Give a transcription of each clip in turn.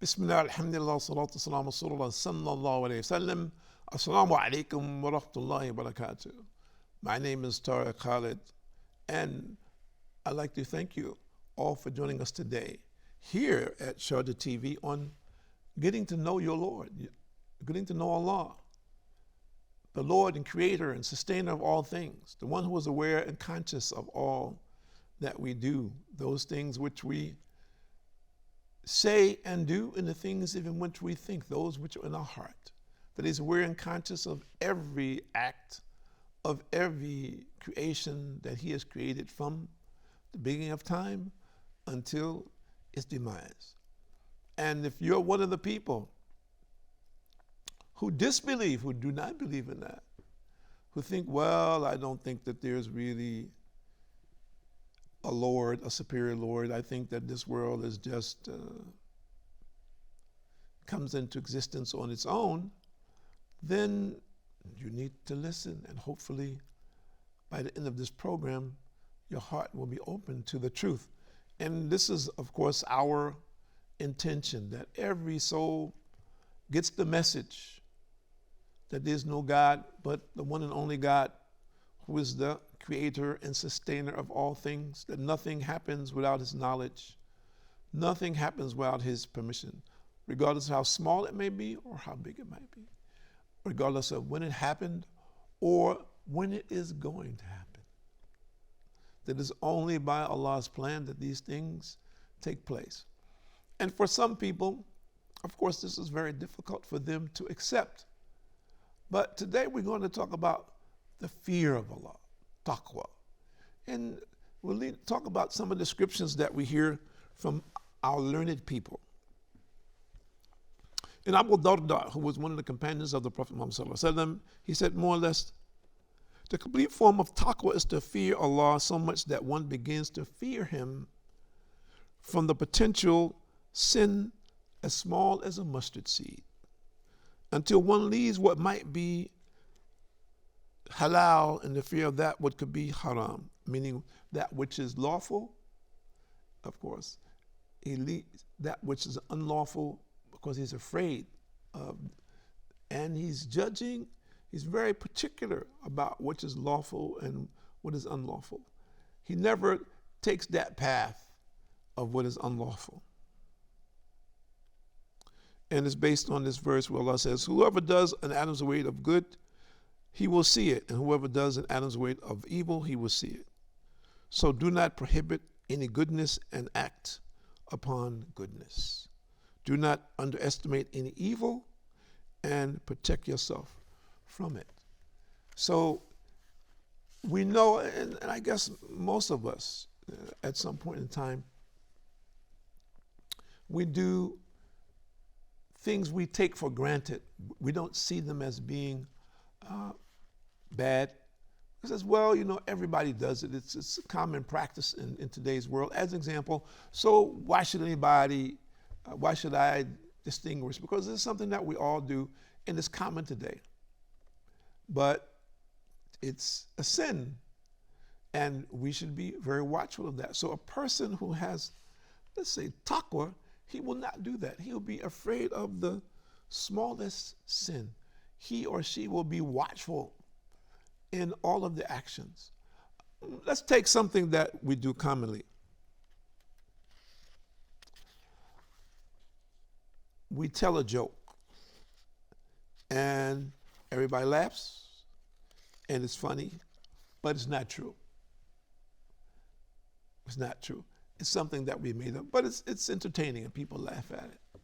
Bismillah, alhamdulillah, salatu salam, rasulullah, sallallahu alayhi wasallam. Assalamu alaikum wa rahmatullahi wa barakatuh. My name is Tahir Khalid, and I'd like to thank you all for joining us today here at Sharjah TV on getting to know your Lord, getting to know Allah, the Lord and Creator and Sustainer of all things, the one who is aware and conscious of all that we do, those things which we say and do, and the things even which we think, those which are in our heart. That is, we're in conscious of every act of every creation that He has created from the beginning of time until its demise. And if you're one of the people who disbelieve, who do not believe in that, who think, well, I don't think that there's really a Lord, a superior Lord. I think that this world is just comes into existence on its own, then you need to listen, and hopefully by the end of this program, your heart will be open to the truth. And this is, of course, our intention, that every soul gets the message that there's no God but the one and only God, who is the Creator and Sustainer of all things, that nothing happens without His knowledge. Nothing happens without His permission, regardless of how small it may be or how big it might be, regardless of when it happened or when it is going to happen. That is only by Allah's plan that these things take place. And for some people, of course, this is very difficult for them to accept. But today we're going to talk about the fear of Allah, taqwa. And we'll talk about some of the descriptions that we hear from our learned people. In Abu Darda, who was one of the companions of the Prophet Muhammad, he said more or less, the complete form of taqwa is to fear Allah so much that one begins to fear Him from the potential sin as small as a mustard seed, until one leaves what might be halal in the fear of that what could be haram, meaning that which is lawful, of course. He leaves that which is unlawful because he's afraid of, and he's judging. He's very particular about what is lawful and what is unlawful. He never takes that path of what is unlawful. And it's based on this verse where Allah says, whoever does an atom's weight of good, he will see it, and whoever does an atom's weight of evil, he will see it. So do not prohibit any goodness and act upon goodness. Do not underestimate any evil and protect yourself from it. So we know, and I guess most of us at some point in time, we do things we take for granted. We don't see them as being bad. He says, well, everybody does it. It's a common practice in today's world. As an example, so why should I distinguish? Because it's something that we all do, and it's common today. But it's a sin, and we should be very watchful of that. So a person who has, let's say, taqwa, he will not do that. He'll be afraid of the smallest sin. He or she will be watchful in all of the actions. Let's take something that we do commonly. We tell a joke, and everybody laughs, and it's funny, but it's not true. It's not true. It's something that we made up, but it's entertaining, and people laugh at it.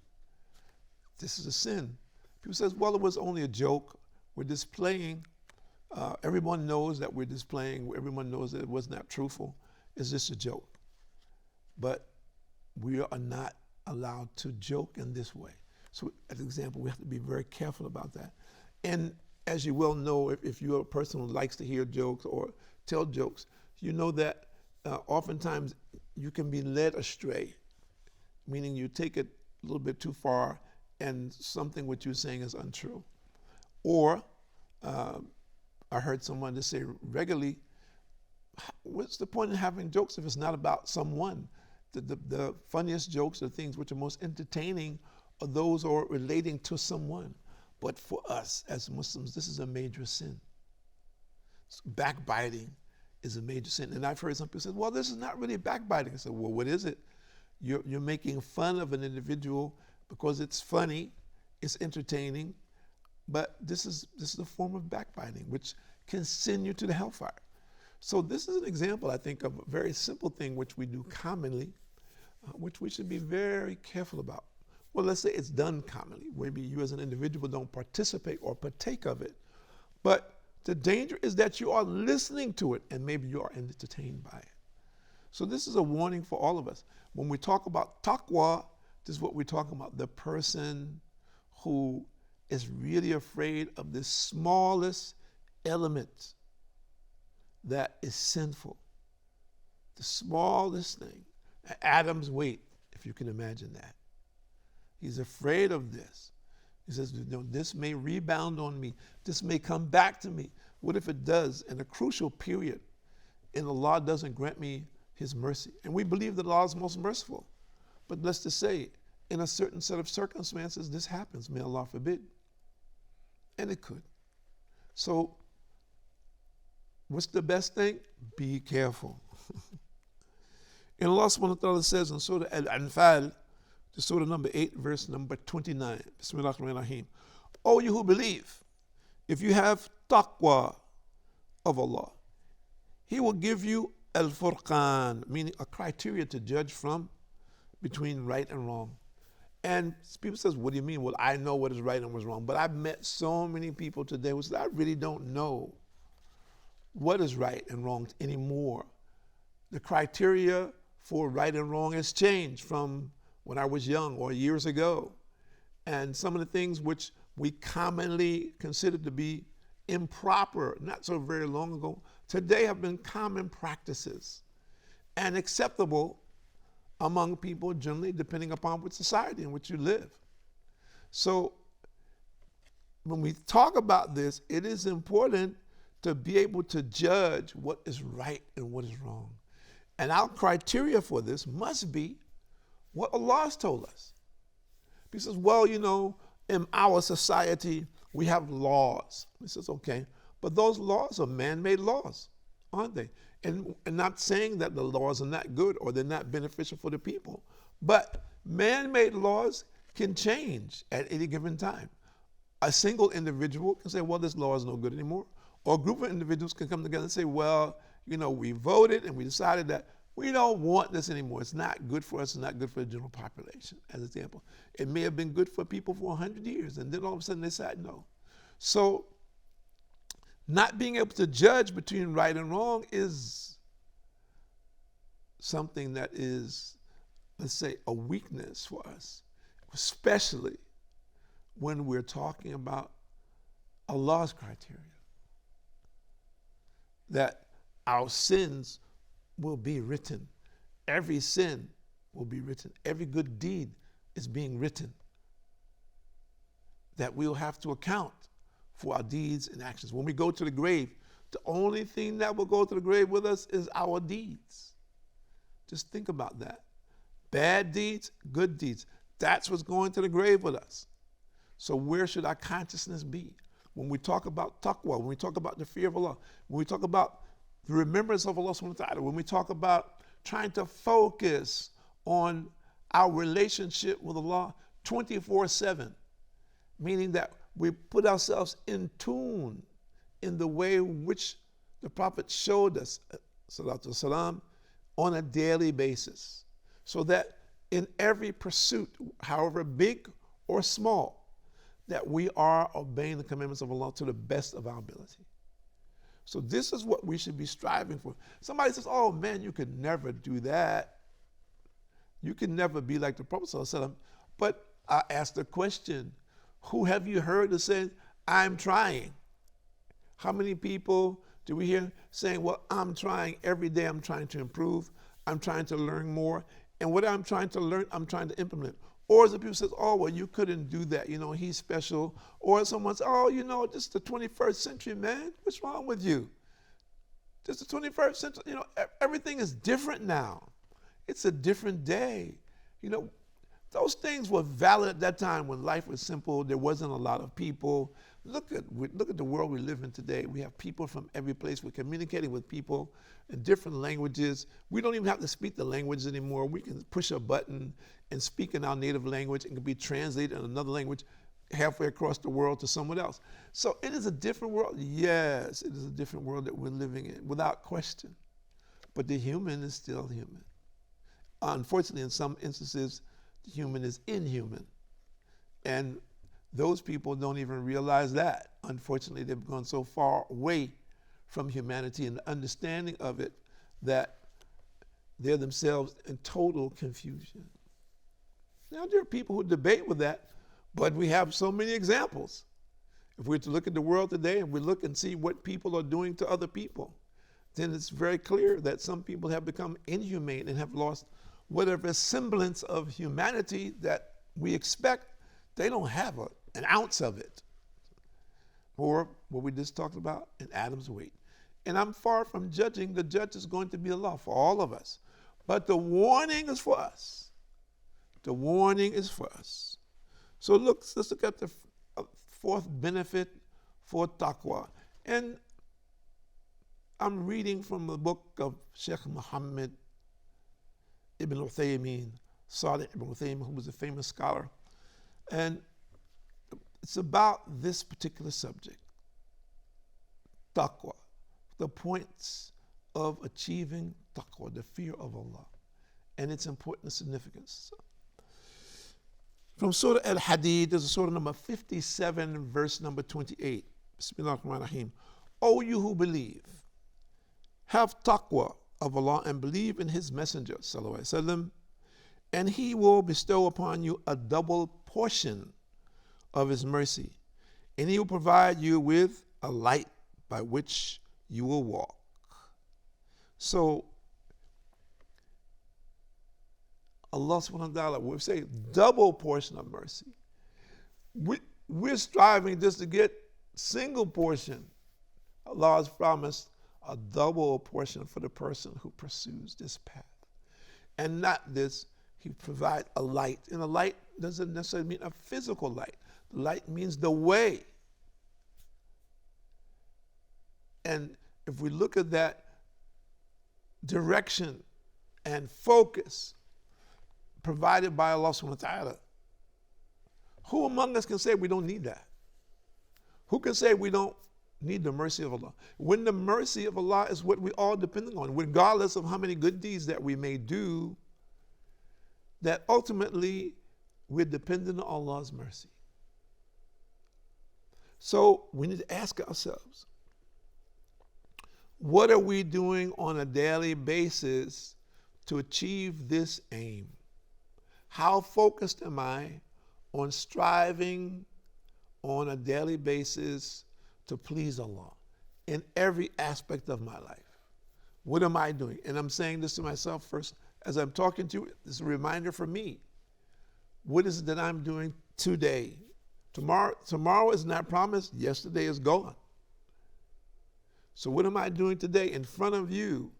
This is a sin. People says, well, it was only a joke. We're displaying. Everyone knows that we're displaying. Everyone knows that it was not truthful. It's just a joke. But we are not allowed to joke in this way. So, as an example, we have to be very careful about that. And as you well know, if you're a person who likes to hear jokes or tell jokes, you know that oftentimes you can be led astray, meaning you take it a little bit too far and something what you're saying is untrue. Or I heard someone just say regularly, what's the point in having jokes if it's not about someone? The funniest jokes are things which are most entertaining or those who are relating to someone. But for us as Muslims, this is a major sin. Backbiting is a major sin. And I've heard some people say, well, this is not really backbiting. I said, well, what is it? You're making fun of an individual because it's funny, it's entertaining, but this is a form of backbiting, which can send you to the hellfire. So this is an example, I think, of a very simple thing which we do commonly, which we should be very careful about. Well, let's say it's done commonly. Maybe you as an individual don't participate or partake of it, but the danger is that you are listening to it and maybe you are entertained by it. So this is a warning for all of us. When we talk about taqwa, this is what we're talking about. The person who is really afraid of the smallest element that is sinful. The smallest thing. Adam's weight, if you can imagine that. He's afraid of this. He says, this may rebound on me. This may come back to me. What if it does in a crucial period and Allah doesn't grant me His mercy? And we believe that Allah is most merciful. But let's just say, in a certain set of circumstances, this happens. May Allah forbid. And it could. So, what's the best thing? Be careful. And Allah subhanahu wa ta'ala says in Surah Al-Anfal, Surah number 8, verse number 29. Bismillahirrahmanirrahim. O you who believe, if you have taqwa of Allah, He will give you al-furqan, meaning a criteria to judge from between right and wrong. And people say, what do you mean? Well, I know what is right and what is wrong. But I've met so many people today who say, I really don't know what is right and wrong anymore. The criteria for right and wrong has changed from when I was young or years ago. And some of the things which we commonly considered to be improper not so very long ago, today have been common practices and acceptable among people generally, depending upon which society in which you live. So when we talk about this, it is important to be able to judge what is right and what is wrong. And our criteria for this must be what Allah has told us. He says, well, in our society, we have laws. He says, okay, but those laws are man-made laws, aren't they? And not saying that the laws are not good or they're not beneficial for the people, but man-made laws can change at any given time. A single individual can say, well, this law is no good anymore. Or a group of individuals can come together and say, well, we voted and we decided that we don't want this anymore. It's not good for us. It's not good for the general population, as an example. It may have been good for people for 100 years, and then all of a sudden they decide no. So not being able to judge between right and wrong is something that is, let's say, a weakness for us, especially when we're talking about Allah's criteria. That our sins will be written. Every sin will be written. Every good deed is being written. That we'll have to account for our deeds and actions. When we go to the grave, the only thing that will go to the grave with us is our deeds. Just think about that. Bad deeds, good deeds. That's what's going to the grave with us. So where should our consciousness be? When we talk about taqwa, when we talk about the fear of Allah, when we talk about the remembrance of Allah subhanahu wa ta'ala, when we talk about trying to focus on our relationship with Allah 24/7, meaning that we put ourselves in tune in the way which the Prophet showed us, salatu wasalam, on a daily basis, so that in every pursuit, however big or small, that we are obeying the commandments of Allah to the best of our ability. So this is what we should be striving for. Somebody says, oh man, you could never do that. You can neber be like the Prophet ﷺ. But I ask the question, who have you heard that says, I'm trying? How many people do we hear saying, well, I'm trying every day, I'm trying to improve, I'm trying to learn more, and what I'm trying to learn, I'm trying to implement. Or as the people says, oh, well, you couldn't do that, he's special. Or someone says, oh, this is the 21st century, man. What's wrong with you? This is the 21st century. Everything is different now. It's a different day. Those things were valid at that time when life was simple. There wasn't a lot of people. Look at the world we live in today. We have people from every place. We're communicating with people in different languages. We don't even have to speak the language anymore. We can push a button and speak in our native language and can be translated in another language halfway across the world to someone else. So it is a different world. Yes, it is a different world that we're living in, without question. But the human is still human. Unfortunately, in some instances, the human is inhuman. And those people don't even realize that. Unfortunately, they've gone so far away from humanity and the understanding of it that they're themselves in total confusion. Now, there are people who debate with that, but we have so many examples. If we're to look at the world today and we look and see what people are doing to other people, then it's very clear that some people have become inhumane and have lost whatever semblance of humanity that we expect. They don't have an ounce of it. Or what we just talked about, an atom's weight. And I'm far from judging. The judge is going to be Allah for all of us. But the warning is for us. The warning is for us. So let's look at the fourth benefit for taqwa. And I'm reading from the book of Sheikh Muhammad ibn Uthaymin, Salih ibn Uthaymin, who was a famous scholar. And it's about this particular subject, taqwa, the points of achieving taqwa, the fear of Allah, and its important significance. From Surah Al-Hadid, there's a Surah number 57, verse number 28. Bismillah ar-Rahman ar-Rahim. O you who believe, have taqwa of Allah and believe in His Messenger, sallallahu alaihi wasallam, and He will bestow upon you a double portion of His mercy, and He will provide you with a light by which you will walk. So Allah subhanahu wa ta'ala will say double portion of mercy. We're striving just to get single portion. Allah has promised a double portion for the person who pursues this path. And not this, He provides a light. And a light doesn't necessarily mean a physical light. The light means the way. And if we look at that direction and focus provided by Allah subhanahu wa ta'ala, who among us can say we don't need that? Who can say we don't need the mercy of Allah? When the mercy of Allah is what we all depend on, regardless of how many good deeds that we may do, that ultimately we're dependent on Allah's mercy. So we need to ask ourselves, what are we doing on a daily basis to achieve this aim? How focused am I on striving on a daily basis to please Allah in every aspect of my life? What am I doing? And I'm saying this to myself first. As I'm talking to you, this is a reminder for me. What is it that I'm doing today? Tomorrow is not promised. Yesterday is gone. So what am I doing today in front of you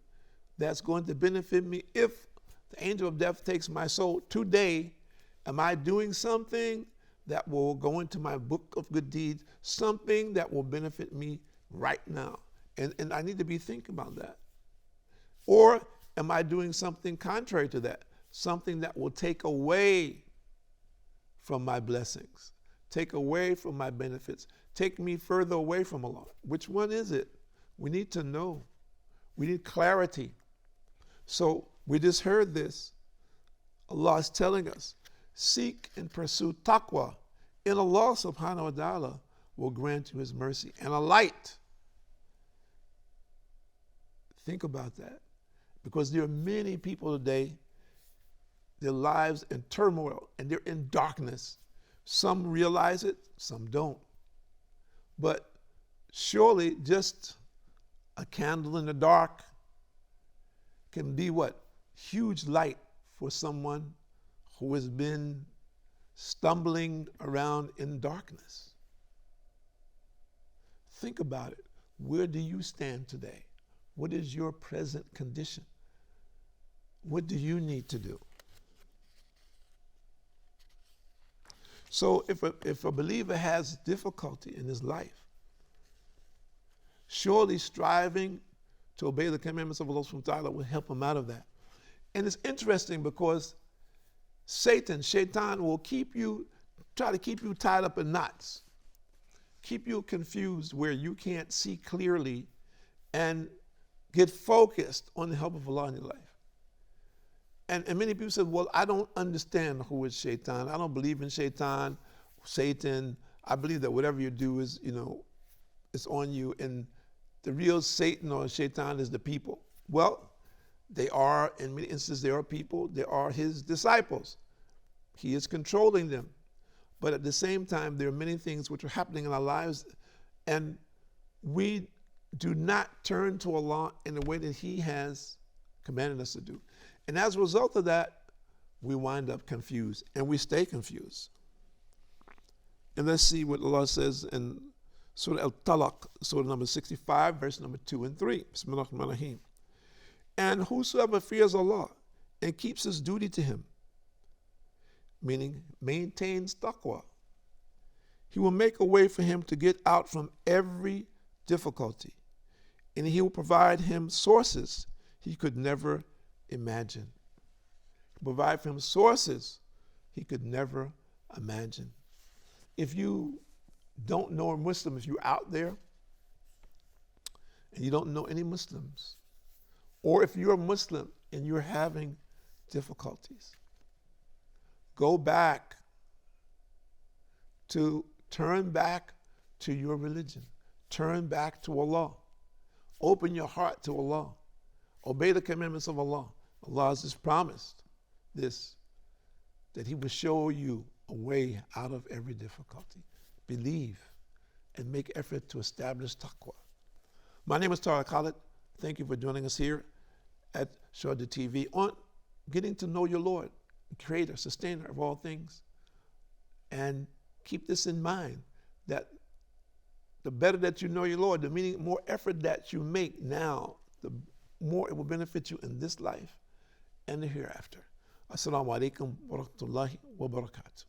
that's going to benefit me? If the angel of death takes my soul today, am I doing something that will go into my book of good deeds, something that will benefit me right now? And I need to be thinking about that. Or am I doing something contrary to that? Something that will take away from my blessings, take away from my benefits, take me further away from Allah. Which one is it? We need to know. We need clarity. So we just heard this. Allah is telling us, seek and pursue taqwa, and Allah subhanahu wa ta'ala will grant you His mercy and a light. Think about that. Because there are many people today, their lives in turmoil and they're in darkness. Some realize it, some don't. But surely just a candle in the dark can be what? Huge light for someone who has been stumbling around in darkness. Think about it. Where do you stand today? What is your present condition? What do you need to do? So if a believer has difficulty in his life, surely striving to obey the commandments of Allah subhanahu wa ta'ala will help him out of that. And it's interesting because Shaitan will try to keep you tied up in knots, keep you confused where you can't see clearly and get focused on the help of Allah in your life. And many people said, well, I don't understand who is Shaitan. I don't believe in Shaitan, Satan. I believe that whatever you do is, it's on you. And the real Satan or Shaitan is the people. Well, they are, in many instances, they are people. They are his disciples. He is controlling them. But at the same time, there are many things which are happening in our lives, and we do not turn to Allah in the way that he has commanded us to do. And as a result of that, we wind up confused, and we stay confused. And let's see what Allah says in Surah Al-Talaq, Surah number 65, verse number 2 and 3. Bismillahirrahmanirrahim. And whosoever fears Allah and keeps his duty to him, meaning maintains taqwa, he will make a way for him to get out from every difficulty, and he will provide him sources he could never imagine. Provide for him sources he could never imagine. If you don't know a Muslim, if you're out there and you don't know any Muslims, or if you're a Muslim and you're having difficulties, turn back to your religion. Turn back to Allah. Open your heart to Allah. Obey the commandments of Allah. Allah has just promised this, that he will show you a way out of every difficulty. Believe and make effort to establish taqwa. My name is Tahir Khalid. Thank you for joining us here at Sharjah TV on getting to know your Lord, creator, sustainer of all things. And keep this in mind, that the better that you know your Lord, the more effort that you make now, the more it will benefit you in this life and the hereafter. Assalamu alaikum wa rahmatullahi wa barakatuh.